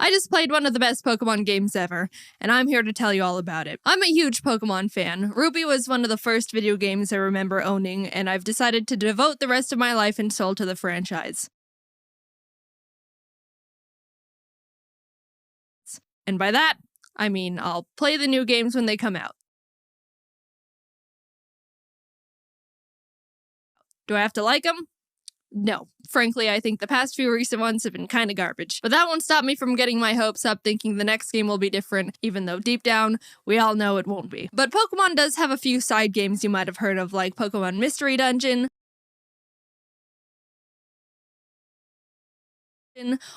I just played one of the best Pokemon games ever, and I'm here to tell you all about it. I'm a huge Pokemon fan. Ruby was one of the first video games I remember owning, and I've decided to devote the rest of my life and soul to the franchise. And by that, I mean I'll play the new games when they come out. Do I have to like them? No. Frankly, I think the past few recent ones have been kinda garbage. But that won't stop me from getting my hopes up thinking the next game will be different, even though deep down, we all know it won't be. But Pokemon does have a few side games you might have heard of, like Pokemon Mystery Dungeon,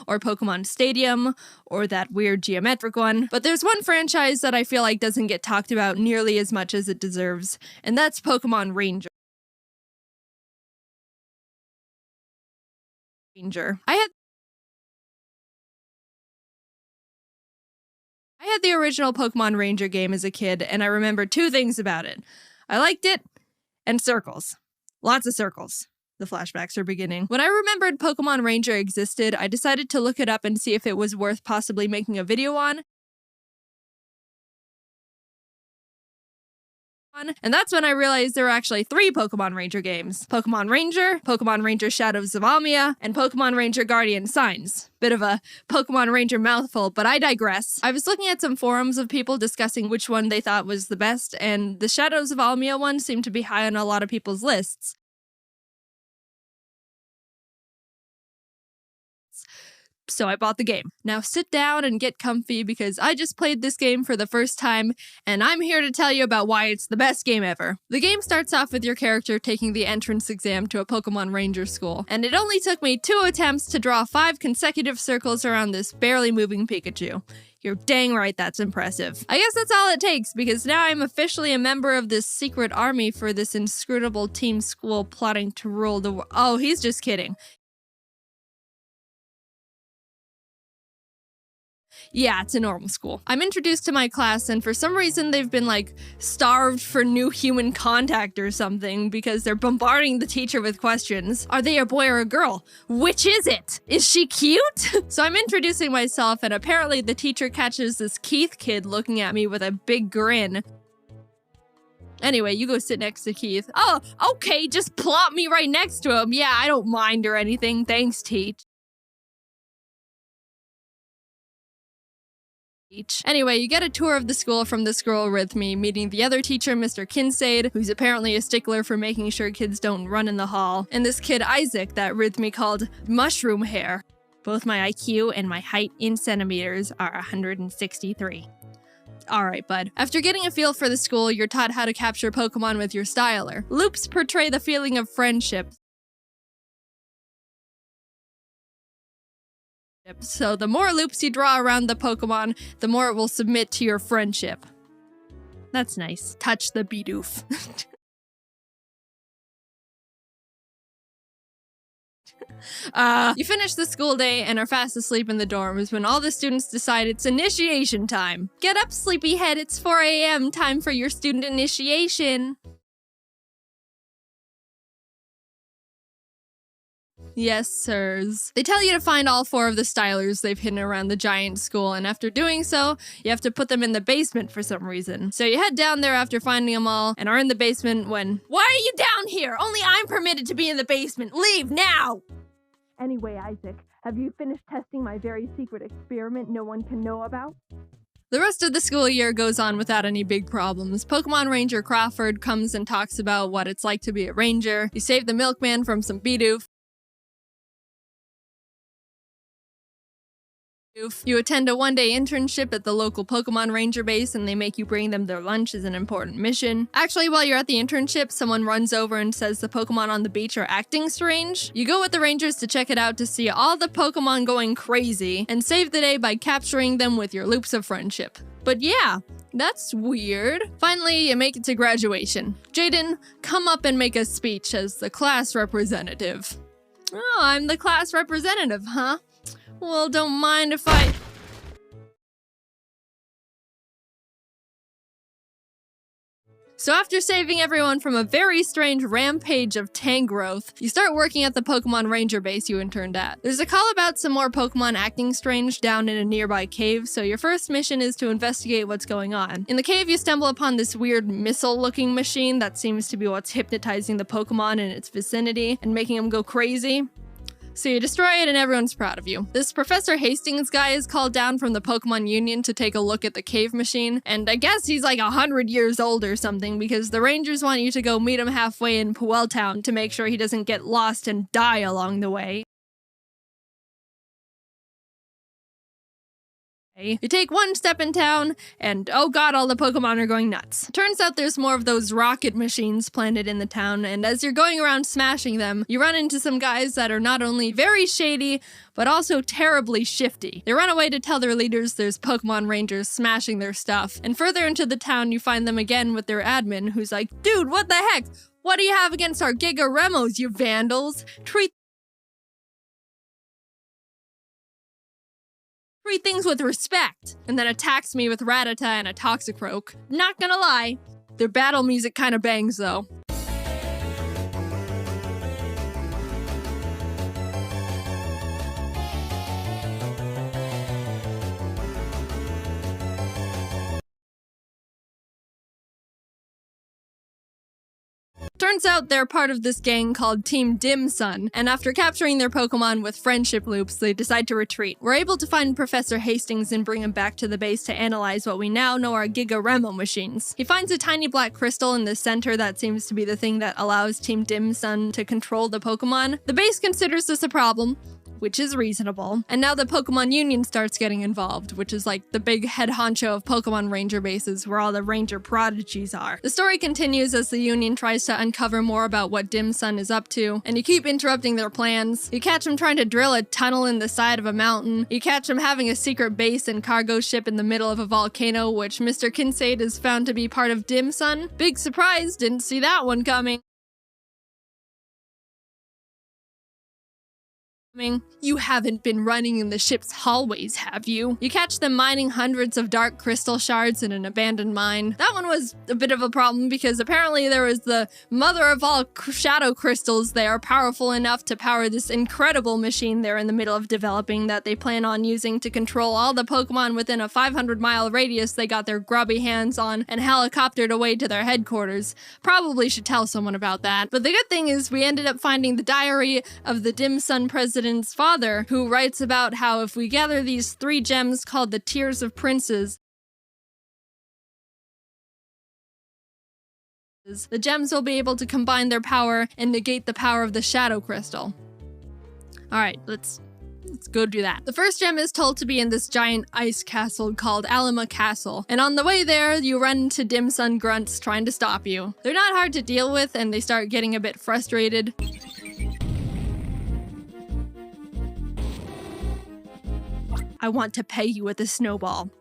or Pokemon Stadium, or that weird geometric one. But there's one franchise that I feel like doesn't get talked about nearly as much as it deserves, and that's Pokemon Ranger. I had the original Pokemon Ranger game as a kid, and I remember two things about it. I liked it, and circles. Lots of circles. The flashbacks are beginning. When I remembered Pokemon Ranger existed, I decided to look it up and see if it was worth possibly making a video on. And that's when I realized there were actually 3 Pokemon Ranger games. Pokemon Ranger Shadows of Almia, and Pokemon Ranger Guardian Signs. Bit of a Pokemon Ranger mouthful, but I digress. I was looking at some forums of people discussing which one they thought was the best, and the Shadows of Almia one seemed to be high on a lot of people's lists. So I bought the game. Now sit down and get comfy because I just played this game for the first time, and I'm here to tell you about why it's the best game ever. The game starts off with your character taking the entrance exam to a Pokemon Ranger school, and it only took me 2 attempts to draw 5 consecutive circles around this barely moving Pikachu. You're dang right that's impressive. I guess that's all it takes, because now I'm officially a member of this secret army for this inscrutable team school plotting to rule the world. Oh, he's just kidding. Yeah, it's a normal school. I'm introduced to my class, and for some reason they've been like starved for new human contact or something because they're bombarding the teacher with questions. Are they a boy or a girl? Which is it? Is she cute? So I'm introducing myself, and apparently the teacher catches this Keith kid looking at me with a big grin. Anyway, you go sit next to Keith. Oh, okay, just plop me right next to him. Yeah, I don't mind or anything. Thanks, Teach. Anyway, you get a tour of the school from this girl with me, meeting the other teacher, Mr. Kinsaid, who's apparently a stickler for making sure kids don't run in the hall, and this kid Isaac that Rhythmy called Mushroom Hair. Both my IQ and my height in centimeters are 163. Alright, bud. After getting a feel for the school, you're taught how to capture Pokemon with your styler. Loops portray the feeling of friendship. So the more loops you draw around the Pokemon, the more it will submit to your friendship. That's nice. Touch the Bidoof. You finish the school day and are fast asleep in the dorms when all the students decide it's initiation time. Get up, sleepyhead, it's 4 a.m. Time for your student initiation. Yes, sirs. They tell you to find all 4 of the stylers they've hidden around the giant school, and after doing so, you have to put them in the basement for some reason. So you head down there after finding them all, and are in the basement when— Why are you down here? Only I'm permitted to be in the basement. Leave now! Anyway, Isaac, have you finished testing my very secret experiment no one can know about? The rest of the school year goes on without any big problems. Pokemon Ranger Crawford comes and talks about what it's like to be a ranger. You save the milkman from some Bidoof. You attend a one-day internship at the local Pokemon Ranger base, and they make you bring them their lunch as an important mission. Actually, while you're at the internship, someone runs over and says the Pokemon on the beach are acting strange. You go with the Rangers to check it out to see all the Pokemon going crazy, and save the day by capturing them with your loops of friendship. But yeah, that's weird. Finally, you make it to graduation. Jaden, come up and make a speech as the class representative. Oh, I'm the class representative, huh? Well, don't mind if I— So after saving everyone from a very strange rampage of Tangrowth, you start working at the Pokemon Ranger base you interned at. There's a call about some more Pokemon acting strange down in a nearby cave, so your first mission is to investigate what's going on. In the cave, you stumble upon this weird missile-looking machine that seems to be what's hypnotizing the Pokemon in its vicinity and making them go crazy. So you destroy it and everyone's proud of you. This Professor Hastings guy is called down from the Pokemon Union to take a look at the cave machine, and I guess he's like 100 years old or something because the Rangers want you to go meet him halfway in Puel Town to make sure he doesn't get lost and die along the way. You take one step in town, and oh god, all the Pokemon are going nuts. Turns out there's more of those rocket machines planted in the town, and as you're going around smashing them, you run into some guys that are not only very shady, but also terribly shifty. They run away to tell their leaders there's Pokemon Rangers smashing their stuff, and further into the town you find them again with their admin, who's like, dude, what the heck? What do you have against our Giga Remos, you vandals? Treat things with respect, and then attacks me with Rattata and a Toxicroak. Not gonna lie, their battle music kinda bangs though. Turns out they're part of this gang called Team Dim Sun, and after capturing their Pokemon with friendship loops, they decide to retreat. We're able to find Professor Hastings and bring him back to the base to analyze what we now know are Giga Remo machines. He finds a tiny black crystal in the center that seems to be the thing that allows Team Dim Sun to control the Pokemon. The base considers this a problem, which is reasonable. And now the Pokemon Union starts getting involved, which is like the big head honcho of Pokemon Ranger bases where all the Ranger prodigies are. The story continues as the Union tries to uncover more about what Dim Sun is up to, and you keep interrupting their plans. You catch him trying to drill a tunnel in the side of a mountain. You catch him having a secret base and cargo ship in the middle of a volcano, which Mr. Kincaid is found to be part of Dim Sun. Big surprise, didn't see that one coming. You haven't been running in the ship's hallways, have you? You catch them mining hundreds of dark crystal shards in an abandoned mine. That one was a bit of a problem because apparently there was the mother of all shadow crystals there, powerful enough to power this incredible machine they're in the middle of developing that they plan on using to control all the Pokemon within a 500-mile radius they got their grubby hands on and helicoptered away to their headquarters. Probably should tell someone about that. But the good thing is we ended up finding the diary of the Dim Sun president's father, who writes about how if we gather these 3 gems called the Tears of Princes, the gems will be able to combine their power and negate the power of the Shadow Crystal. Alright, let's go do that. The first gem is told to be in this giant ice castle called Alima Castle, and on the way there, you run into Dim Sun grunts trying to stop you. They're not hard to deal with, and they start getting a bit frustrated. I want to pay you with a snowball.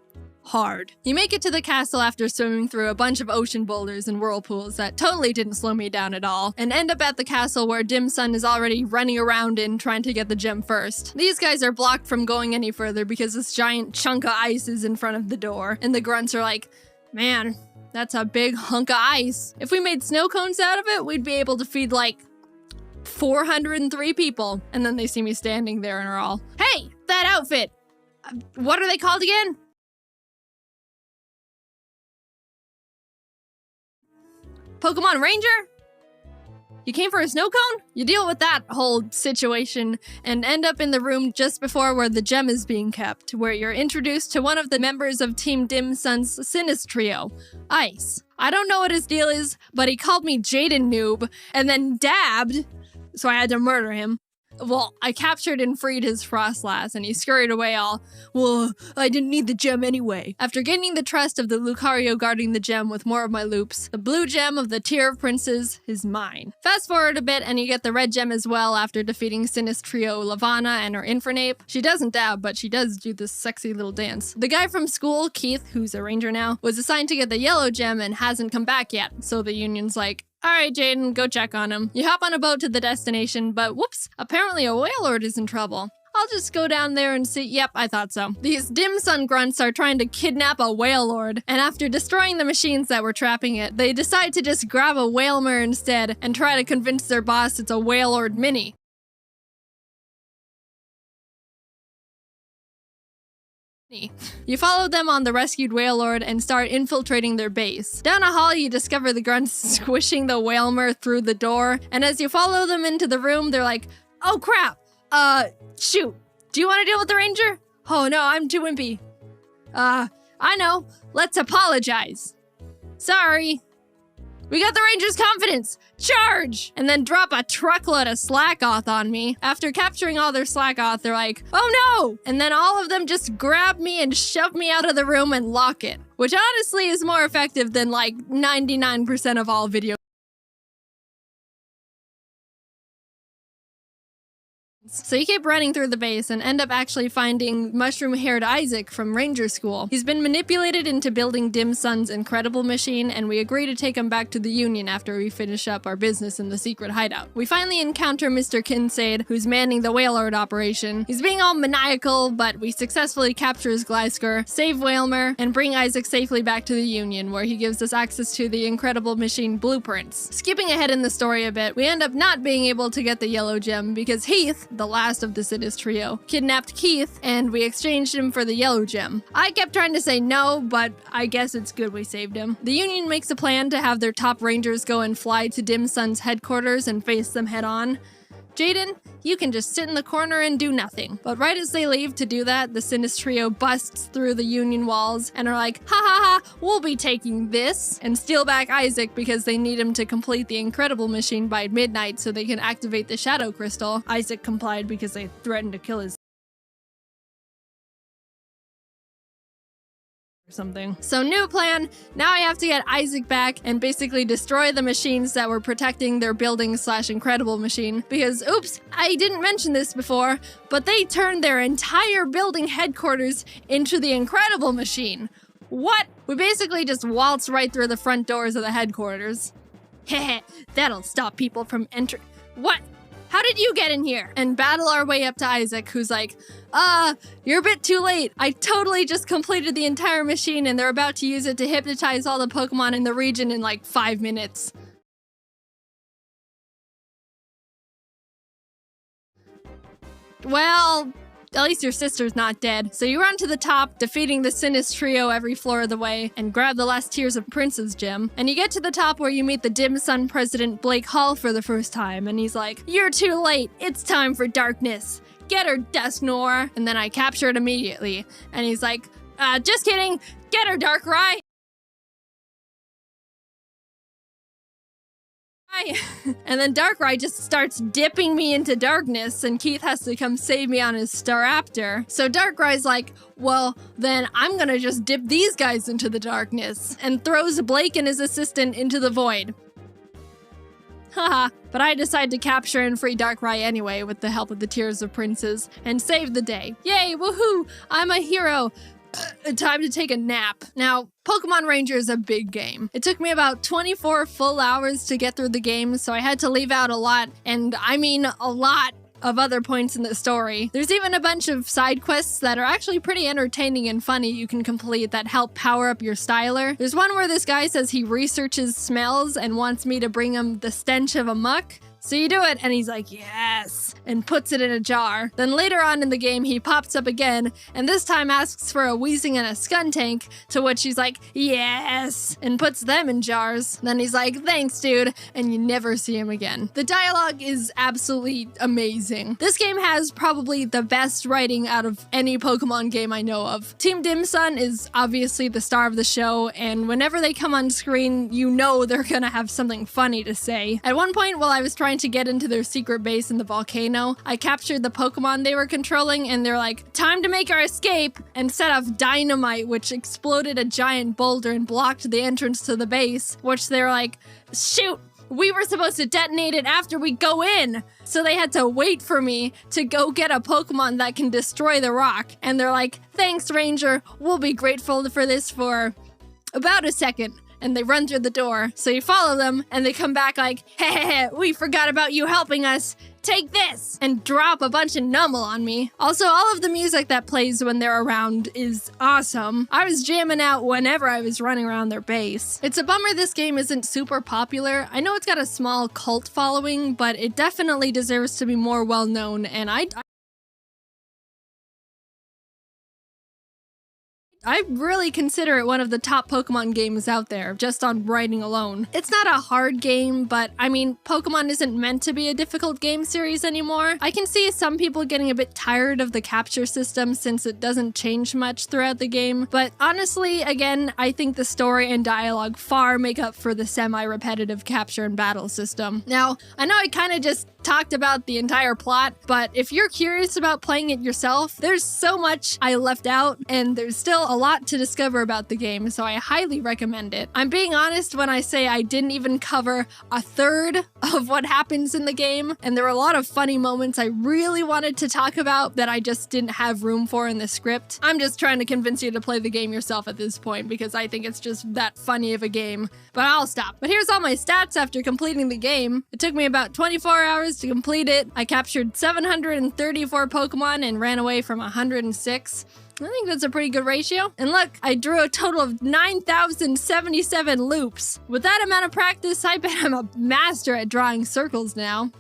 Hard. You make it to the castle after swimming through a bunch of ocean boulders and whirlpools that totally didn't slow me down at all, and end up at the castle where Dim Sun is already running around in trying to get the gem first. These guys are blocked from going any further because this giant chunk of ice is in front of the door, and the grunts are like, man, that's a big hunk of ice. If we made snow cones out of it, we'd be able to feed like 403 people. And then they see me standing there and are all, hey, that outfit! What are they called again? Pokemon Ranger? You came for a snow cone? You deal with that whole situation and end up in the room just before where the gem is being kept, where you're introduced to one of the members of Team Dim Sun's Sinistrio, Ice. I don't know what his deal is, but he called me Jaden Noob and then dabbed, so I had to murder him. Well, I captured and freed his Frostlass, and he scurried away all, well, I didn't need the gem anyway. After gaining the trust of the Lucario guarding the gem with more of my loops, the blue gem of the Tier of Princes is mine. Fast forward a bit, and you get the red gem as well after defeating Sinistrio Lavanna and her Infernape. She doesn't dab, but she does do this sexy little dance. The guy from school, Keith, who's a ranger now, was assigned to get the yellow gem and hasn't come back yet, so the Union's like, alright, Jaden, go check on him. You hop on a boat to the destination, but whoeps, apparently a Wailord is in trouble. I'll just go down there and see. Yep, I thought so. These dim sun grunts are trying to kidnap a whale lord, and after destroying the machines that were trapping it, they decide to just grab a whalmer instead and try to convince their boss it's a whale lord mini. You follow them on the rescued whale lord and start infiltrating their base. Down a hall, you discover the grunts squishing the whalmer through the door, and as you follow them into the room, they're like, oh crap, shoot, do you want to deal with the ranger? Oh no, I'm too wimpy. I know, let's apologize. Sorry. We got the ranger's confidence! Charge! And then drop a truckload of Slackoth on me. After capturing all their Slackoth, they're like, oh no! And then all of them just grab me and shove me out of the room and lock it. Which honestly is more effective than like 99% of all video. So you keep running through the base and end up actually finding mushroom-haired Isaac from Ranger School. He's been manipulated into building Dim Sun's incredible machine, and we agree to take him back to the Union after we finish up our business in the secret hideout. We finally encounter Mr. Kinsaid, who's manning the whale lord operation. He's being all maniacal, but we successfully capture his Glysker, save Whalmer, and bring Isaac safely back to the Union, where he gives us access to the incredible machine blueprints. Skipping ahead in the story a bit, we end up not being able to get the yellow gem because Heath, the last of the Sinis trio, kidnapped Keith, and we exchanged him for the yellow gem. I kept trying to say no, but I guess it's good we saved him. The Union makes a plan to have their top rangers go and fly to Dim Sun's headquarters and face them head on. Jaden, you can just sit in the corner and do nothing. But right as they leave to do that, the Sinis trio busts through the Union walls and are like, ha ha ha, we'll be taking this, and steal back Isaac because they need him to complete the incredible machine by midnight so they can activate the Shadow Crystal. Isaac complied because they threatened to kill his something. So new plan, now I have to get Isaac back and basically destroy the machines that were protecting their building / incredible machine, because oops, I didn't mention this before, but they turned their entire building headquarters into the incredible machine. What? We basically just waltzed right through the front doors of the headquarters. Heh, that'll stop people from entering. What? How did you get in here? And battle our way up to Isaac, who's like, you're a bit too late. I totally just completed the entire machine and they're about to use it to hypnotize all the Pokemon in the region in like 5 minutes. Well, at least your sister's not dead. So you run to the top, defeating the Sinis trio every floor of the way, and grab the last Tears of Prince's gem. And you get to the top where you meet the Dim Sun president Blake Hall for the first time, and he's like, you're too late, it's time for darkness. Get her, Dusknoir. And then I capture it immediately. And he's like, just kidding, get her, Darkrai. And then Darkrai just starts dipping me into darkness, and Keith has to come save me on his Staraptor. So Darkrai's like, well, then I'm gonna just dip these guys into the darkness, and throws Blake and his assistant into the void. Haha, but I decide to capture and free Darkrai anyway with the help of the Tears of Princes, and save the day. Yay, woohoo, I'm a hero. Time to take a nap. Now, Pokemon Ranger is a big game. It took me about 24 full hours to get through the game, so I had to leave out a lot, and I mean a lot, of other points in the story. There's even a bunch of side quests that are actually pretty entertaining and funny you can complete that help power up your styler. There's one where this guy says he researches smells and wants me to bring him the stench of a muck. So you do it, and he's like, yes, and puts it in a jar. Then later on in the game, he pops up again, and this time asks for a Weezing and a Skuntank, to which he's like, yes, and puts them in jars. Then he's like, thanks, dude, and you never see him again. The dialogue is absolutely amazing. This game has probably the best writing out of any Pokemon game I know of. Team Dim Sun is obviously the star of the show, and whenever they come on screen, you know they're gonna have something funny to say. At one point, while I was trying to get into their secret base in the volcano, I captured the Pokemon they were controlling, and they're like, time to make our escape, and set off dynamite, which exploded a giant boulder and blocked the entrance to the base, which they're like, shoot, we were supposed to detonate it after we go in. So they had to wait for me to go get a Pokemon that can destroy the rock, and they're like, thanks, Ranger, we'll be grateful for this for about a second. and they run through the door. So you follow them, and they come back like, hey, we forgot about you helping us. Take this! And drop a bunch of Numble on me. Also, all of the music that plays when they're around is awesome. I was jamming out whenever I was running around their base. It's a bummer this game isn't super popular. I know it's got a small cult following, but it definitely deserves to be more well known, and I really consider it one of the top Pokemon games out there, just on writing alone. It's not a hard game, but I mean, Pokemon isn't meant to be a difficult game series anymore. I can see some people getting a bit tired of the capture system since it doesn't change much throughout the game, but honestly, again, I think the story and dialogue far make up for the semi-repetitive capture and battle system. Now, I know I kind of just talked about the entire plot, but if you're curious about playing it yourself, there's so much I left out, and there's still a lot to discover about the game, so I highly recommend it. I'm being honest when I say I didn't even cover a third of what happens in the game, and there were a lot of funny moments I really wanted to talk about that I just didn't have room for in the script. I'm just trying to convince you to play the game yourself at this point because I think it's just that funny of a game, but I'll stop. But here's all my stats after completing the game. It took me about 24 hours to complete it. I captured 734 Pokemon and ran away from 106. I think that's a pretty good ratio. And look, I drew a total of 9,077 loops. With that amount of practice, I bet I'm a master at drawing circles now.